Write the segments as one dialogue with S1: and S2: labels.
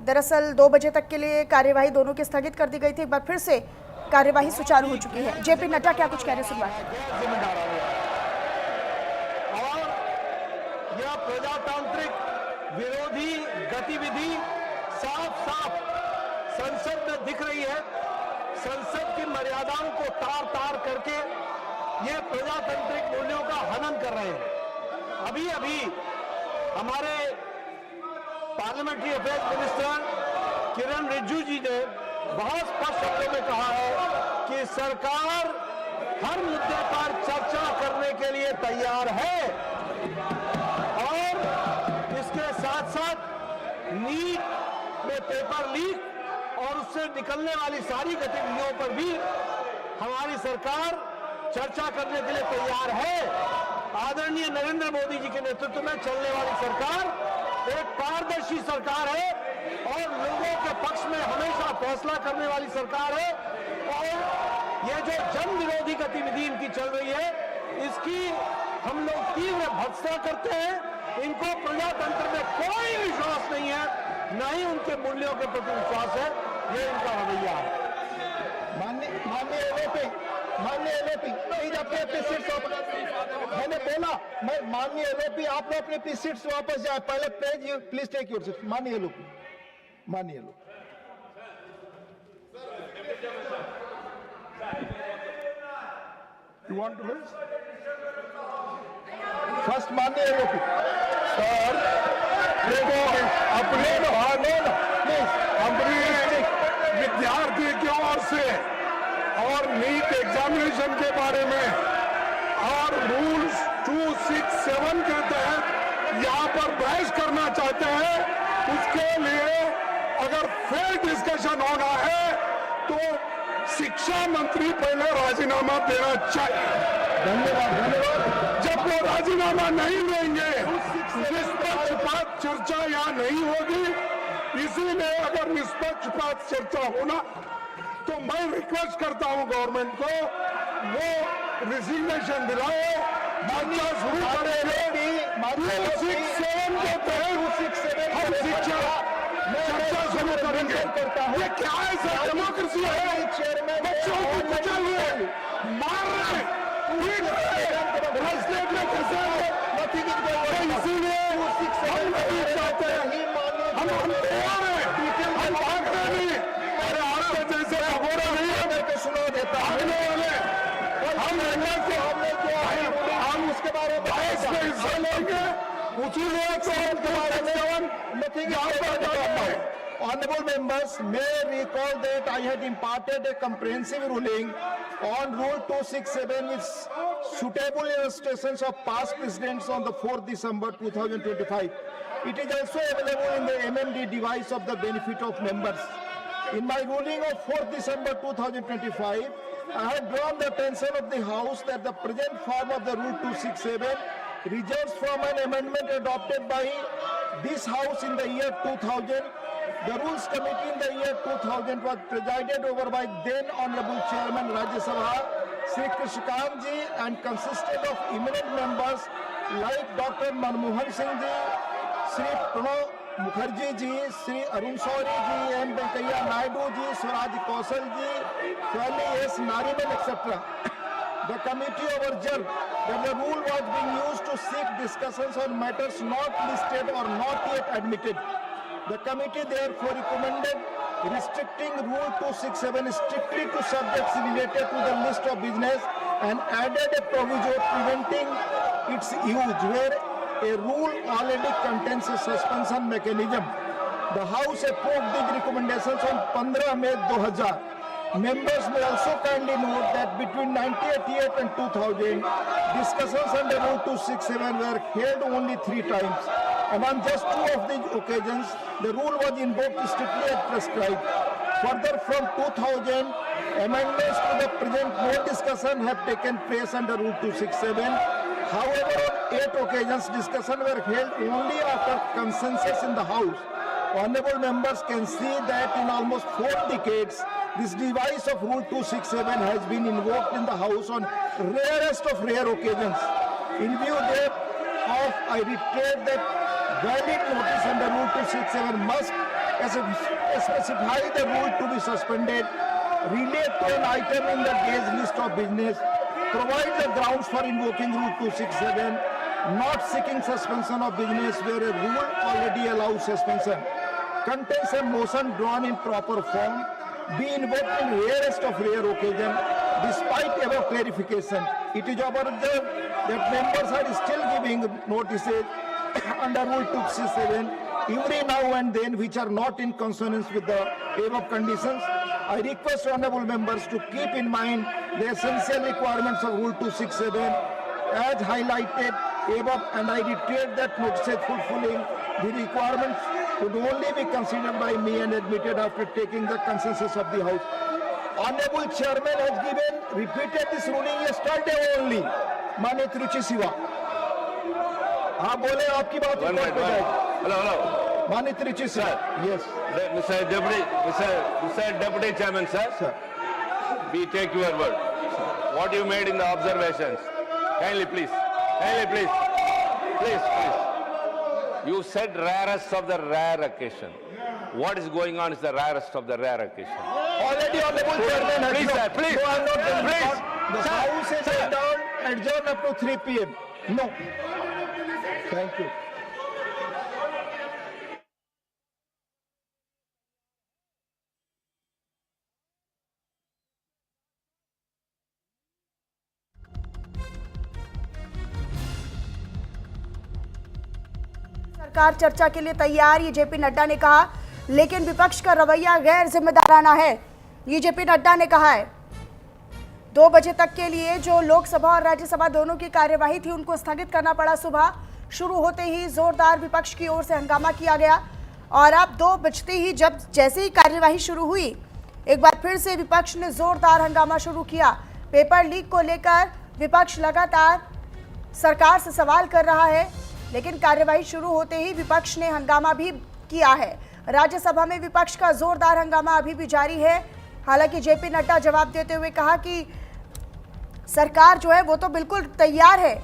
S1: दरअसल 2 बजे तक के लिए कार्यवाही दोनों की स्थगित कर दी गई थी। एक बार फिर से कार्यवाही सुचारू हो चुकी है। जेपी नड्डा क्या कुछ कह रहे सुनवाई।
S2: और यह प्रजातांत्रिक विरोधी गतिविधि साफ साफ संसद में दिख रही है। संसद की मर्यादाओं को तार तार करके ये प्रजातांत्रिक मूल्यों का हनन कर रहे हैं। अभी अभी हमारे पार्लियामेंट्री अफेयर्स मिनिस्टर किरण रिजिजू जी ने बहुत स्पष्ट शब्दों में कहा है कि सरकार हर मुद्दे पर चर्चा करने के लिए तैयार है और इसके साथ साथ नीट में पेपर लीक और उससे निकलने वाली सारी गतिविधियों पर भी हमारी सरकार चर्चा करने के लिए तैयार है। आदरणीय नरेंद्र मोदी जी के नेतृत्व में चलने वाली सरकार एक पारदर्शी सरकार है और लोगों के पक्ष में हमेशा फैसला करने वाली सरकार है। और ये जो जन विरोधी गतिविधि इनकी चल रही है, इसकी हम लोग तीव्र भर्त्सना करते हैं। इनको प्रजातंत्र में कोई विश्वास नहीं है, न ही उनके मूल्यों के प्रति विश्वास है। ये इनका रवैया है।
S3: माननीय एलओपी प्लीज अपने सीट्स वापस। मैंने बोला मैं माननीय एलओपी आप लोग अपने सीट्स वापस जाए। पहले प्लीज टेक योर सीट। माननीय LOP You want to lose? First माननीय एलओपी
S2: सर देखो अपने विद्यार्थी की ओर से और नीट एग्जामिनेशन के बारे में और रूल्स 267 के तहत यहाँ पर बहस करना चाहते हैं, उसके लिए अगर फेयर डिस्कशन होना है तो शिक्षा मंत्री पहले राजीनामा देना चाहिए।
S3: धन्यवाद।
S2: जब वो राजीनामा नहीं देंगे निष्पक्षपात चर्चा यहाँ नहीं होगी। इसीलिए अगर निष्पक्षपात चर्चा होना तो मैं रिक्वेस्ट करता हूं गवर्नमेंट को वो रिजिग्नेशन दिलाए, चर्चा शुरू करेंगे। 267 के तहत हम शिक्षा चर्चा शुरू करेंगे। ये क्या है सर? डेमोक्रेसी है। बच्चों को कुचल रहे, मार रहे, पीट रहे, राजनीति में फंसे हैं। इसीलिए हम नहीं चाहते, हम तैयार हैं, हम भाग रहे नहीं। अरे आपके जैसे भगोड़ा नहीं है, सुनो देता भागने वाले हम हम उसके बारे में हिस्सा लेंगे। इसीलिए के बारे में
S3: Honorable members, may I recall that I had imparted a comprehensive ruling on Rule 267 with suitable illustrations of past precedents on the 4th December 2025. It is also available in the MMD device of the benefit of members. In my ruling of 4th December 2025, I had drawn the attention of the House that the present form of the Rule 267 results from an amendment adopted by this House in the year 2000. The Rules Committee in the year 2000 was presided over by then Honorable Chairman Rajya Sabha, Sri Krishikant ji, and consisted of eminent members like Dr. Manmohan Singh ji, Sri Pranab Mukherjee ji, Sri Arun Shourie ji, M. Venkaiah Naidu ji, Swaraj Kaushal ji, Swami S. Nariman, etc. The committee observed that the rule was being used to seek discussions on matters not listed or not yet admitted. The committee therefore recommended restricting Rule 267 strictly to subjects related to the list of business and added a proviso preventing its use where a rule already contains a suspension mechanism. The House approved these recommendations on 15 May 2000. Members may also kindly note that between 1988 and 2000, discussions under Rule 267 were held only 3 times. And on just 2 of these occasions, the rule was invoked strictly as prescribed. Further, from 2000, amendments to the present no discussion have taken place under Rule 267. However, on 8 occasions, discussion were held only after consensus in the House. Honorable members can see that in almost 4 decades, this device of Rule 267 has been invoked in the House on rarest of rare occasions. In view thereof, I reiterate that valid notice under Rule 267 must specify the rule to be suspended, relate to an item in the day's list of business, provide the grounds for invoking Rule 267, not seeking suspension of business where a rule already allows suspension, contains a motion drawn in proper form, be invoked in rarest of rare occasion. Despite above clarification, it is observed that members are still giving notices under Rule 267 every now and then which are not in consonance with the above conditions. I request honorable members to keep in mind the essential requirements of Rule 267 as highlighted above, and I reiterate that notices fulfilling the requirements would only be considered by me and admitted after taking the consensus of the House. Honorable Chairman has repeated this ruling yesterday only. माननीय तिरुचि शिवा, आप बोले आपकी बात
S2: One minute, hello.
S3: माननीय Tiruchi Shiva, yes.
S2: Mr. Deputy Chairman, sir. We take your word. What you made in the observations. Kindly, please. Please. You said rarest of the rare occasion. What is going on is the rarest of the rare occasion.
S3: Already honorable Chairman has
S2: Please, sir, please.
S3: No, I'm not done.
S2: Please.
S3: The House is adjourned up to 3 p.m. No. Thank you.
S1: सरकार चर्चा के लिए तैयार, ये JP Nadda ने कहा, लेकिन विपक्ष का रवैया गैर जिम्मेदाराना है, ये जेपी नड्डा ने कहा है। 2 बजे तक के लिए जो लोकसभा और राज्यसभा दोनों की कार्यवाही थी उनको स्थगित करना पड़ा। सुबह शुरू होते ही जोरदार विपक्ष की ओर से हंगामा किया गया और अब 2 बजते ही जैसे ही कार्यवाही शुरू हुई, एक बार फिर से विपक्ष ने जोरदार हंगामा शुरू किया। पेपर लीक को लेकर विपक्ष लगातार सरकार से सवाल कर रहा है, लेकिन कार्यवाही शुरू होते ही विपक्ष ने हंगामा भी किया है। राज्यसभा में विपक्ष का जोरदार हंगामा अभी भी जारी है। हालांकि जेपी नड्डा जवाब देते हुए कहा कि सरकार जो है वो तो बिल्कुल तैयार है,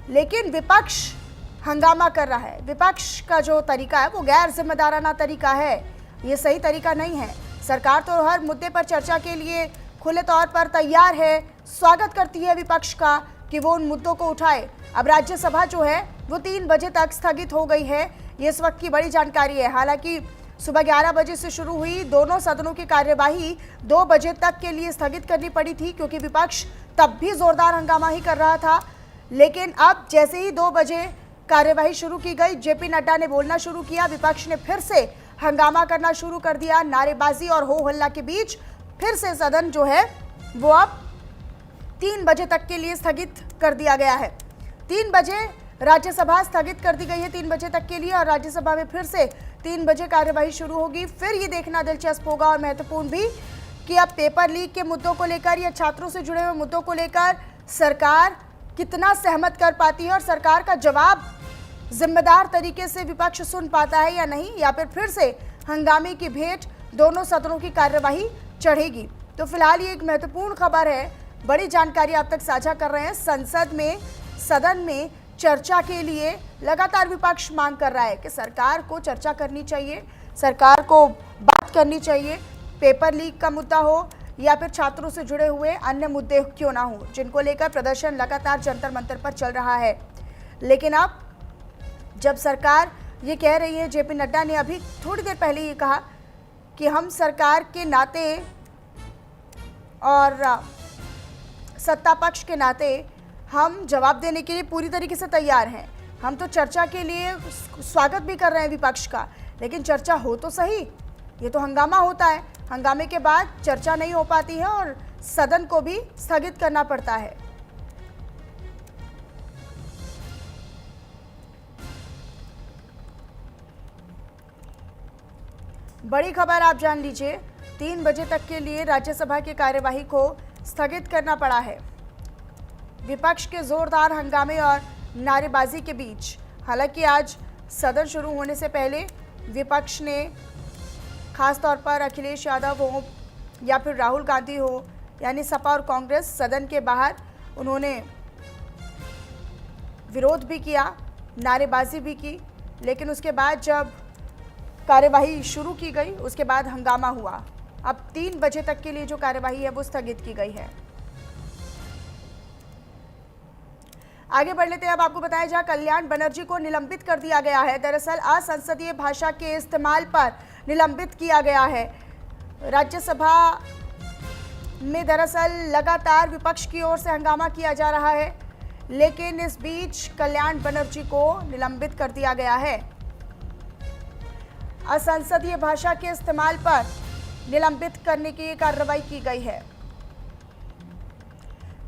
S1: लेकिन विपक्ष हंगामा कर रहा है। विपक्ष का जो तरीका है वो गैर जिम्मेदाराना तरीका है, ये सही तरीका नहीं है। सरकार तो हर मुद्दे पर चर्चा के लिए खुले तौर पर तैयार है, स्वागत करती है विपक्ष का कि वो उन मुद्दों को उठाए। अब राज्यसभा जो है वो 3 बजे तक स्थगित हो गई है, ये इस वक्त की बड़ी जानकारी है। हालांकि सुबह 11 बजे से शुरू हुई दोनों सदनों की कार्यवाही 2 बजे तक के लिए स्थगित करनी पड़ी थी, क्योंकि विपक्ष तब भी जोरदार हंगामा ही कर रहा था। लेकिन अब जैसे ही 2 बजे कार्यवाही शुरू की गई, जेपी नड्डा ने बोलना शुरू किया, विपक्ष ने फिर से हंगामा करना शुरू कर दिया। नारेबाजी और हो हल्ला के बीच फिर से सदन जो है वो अब 3 बजे तक के लिए स्थगित कर दिया गया है। 3 बजे राज्यसभा स्थगित कर दी गई है 3 बजे तक के लिए, और राज्यसभा में फिर से 3 बजे कार्यवाही शुरू होगी। फिर ये देखना दिलचस्प होगा और महत्वपूर्ण भी कि अब पेपर लीक के मुद्दों को लेकर या छात्रों से जुड़े हुए मुद्दों को लेकर सरकार कितना सहमत कर पाती है और सरकार का जवाब जिम्मेदार तरीके से विपक्ष सुन पाता है या नहीं, या फिर से हंगामे की भेंट दोनों सदनों की कार्यवाही चढ़ेगी। तो फिलहाल ये एक महत्वपूर्ण खबर है, बड़ी जानकारी आप तक साझा कर रहे हैं। सदन में चर्चा के लिए लगातार विपक्ष मांग कर रहा है कि सरकार को चर्चा करनी चाहिए, सरकार को बात करनी चाहिए। पेपर लीक का मुद्दा हो या फिर छात्रों से जुड़े हुए अन्य मुद्दे क्यों ना हो, जिनको लेकर प्रदर्शन लगातार जंतर मंतर पर चल रहा है। लेकिन अब जब सरकार ये कह रही है, जेपी नड्डा ने अभी थोड़ी देर पहले ये कहा कि हम सरकार के नाते और सत्ता पक्ष के नाते हम जवाब देने के लिए पूरी तरीके से तैयार हैं। हम तो चर्चा के लिए स्वागत भी कर रहे हैं विपक्ष का, लेकिन चर्चा हो तो सही। ये तो हंगामा होता है, हंगामे के बाद चर्चा नहीं हो पाती है और सदन को भी स्थगित करना पड़ता है। बड़ी खबर आप जान लीजिए, 3 बजे तक के लिए राज्यसभा की कार्यवाही को स्थगित करना पड़ा है विपक्ष के जोरदार हंगामे और नारेबाजी के बीच। हालांकि आज सदन शुरू होने से पहले विपक्ष ने खास तौर पर अखिलेश यादव हो या फिर राहुल गांधी हो, यानी सपा और कांग्रेस, सदन के बाहर उन्होंने विरोध भी किया, नारेबाजी भी की। लेकिन उसके बाद जब कार्यवाही शुरू की गई, उसके बाद हंगामा हुआ। अब 3 बजे तक के लिए जो कार्यवाही है वो स्थगित की गई है। आगे बढ़ लेते हैं। अब आपको बताया जाए, कल्याण बनर्जी को निलंबित कर दिया गया है। दरअसल असंसदीय भाषा के इस्तेमाल पर निलंबित किया गया है। राज्यसभा में दरअसल लगातार विपक्ष की ओर से हंगामा किया जा रहा है, लेकिन इस बीच कल्याण बनर्जी को निलंबित कर दिया गया है। असंसदीय भाषा के इस्तेमाल पर निलंबित करने की कार्रवाई की गई है।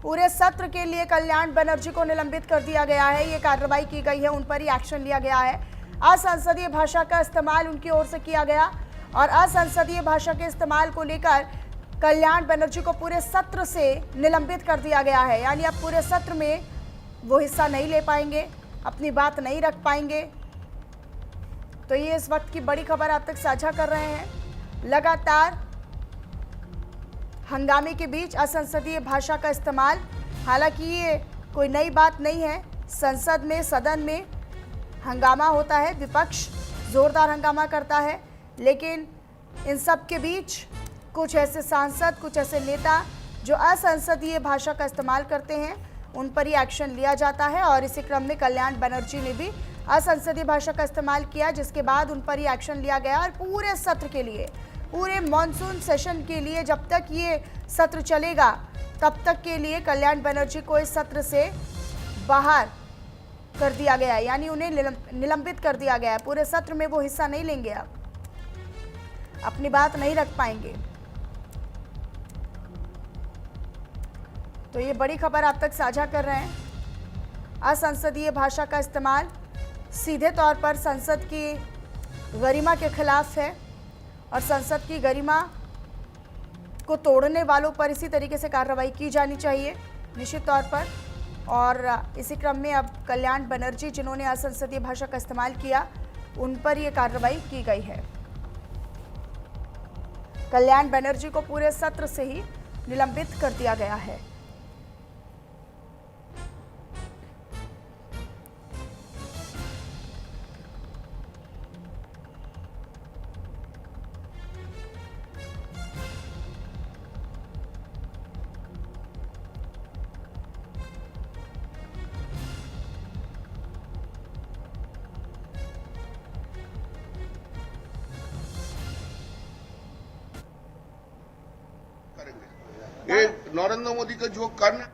S1: पूरे सत्र के लिए कल्याण बनर्जी को निलंबित कर दिया गया है। ये कार्रवाई की गई है, उन पर ही एक्शन लिया गया है। असंसदीय भाषा का इस्तेमाल उनकी ओर से किया गया और असंसदीय भाषा के इस्तेमाल को लेकर कल्याण बनर्जी को पूरे सत्र से निलंबित कर दिया गया है। यानी अब पूरे सत्र में वो हिस्सा नहीं ले पाएंगे, अपनी बात नहीं रख पाएंगे। तो ये इस वक्त की बड़ी खबर आप तक साझा कर रहे हैं। लगातार हंगामे के बीच असंसदीय भाषा का इस्तेमाल, हालांकि ये कोई नई बात नहीं है। संसद में, सदन में हंगामा होता है, विपक्ष जोरदार हंगामा करता है, लेकिन इन सब के बीच कुछ ऐसे सांसद, कुछ ऐसे नेता जो असंसदीय भाषा का इस्तेमाल करते हैं, उन पर ही एक्शन लिया जाता है। और इसी क्रम में कल्याण बनर्जी ने भी असंसदीय भाषा का इस्तेमाल किया, जिसके बाद उन पर ही एक्शन लिया गया। और पूरे सत्र के लिए, पूरे मॉनसून सेशन के लिए, जब तक ये सत्र चलेगा तब तक के लिए कल्याण बनर्जी को इस सत्र से बाहर कर दिया गया है, यानी उन्हें निलंबित कर दिया गया है। पूरे सत्र में वो हिस्सा नहीं लेंगे, अब अपनी बात नहीं रख पाएंगे। तो ये बड़ी खबर आप तक साझा कर रहे हैं। असंसदीय भाषा का इस्तेमाल सीधे तौर पर संसद की गरिमा के खिलाफ है और संसद की गरिमा को तोड़ने वालों पर इसी तरीके से कार्रवाई की जानी चाहिए निश्चित तौर पर। और इसी क्रम में अब कल्याण बनर्जी, जिन्होंने असंसदीय भाषा का इस्तेमाल किया, उन पर यह कार्रवाई की गई है। कल्याण बनर्जी को पूरे सत्र से ही निलंबित कर दिया गया है।
S4: ये नरेंद्र मोदी का जो करना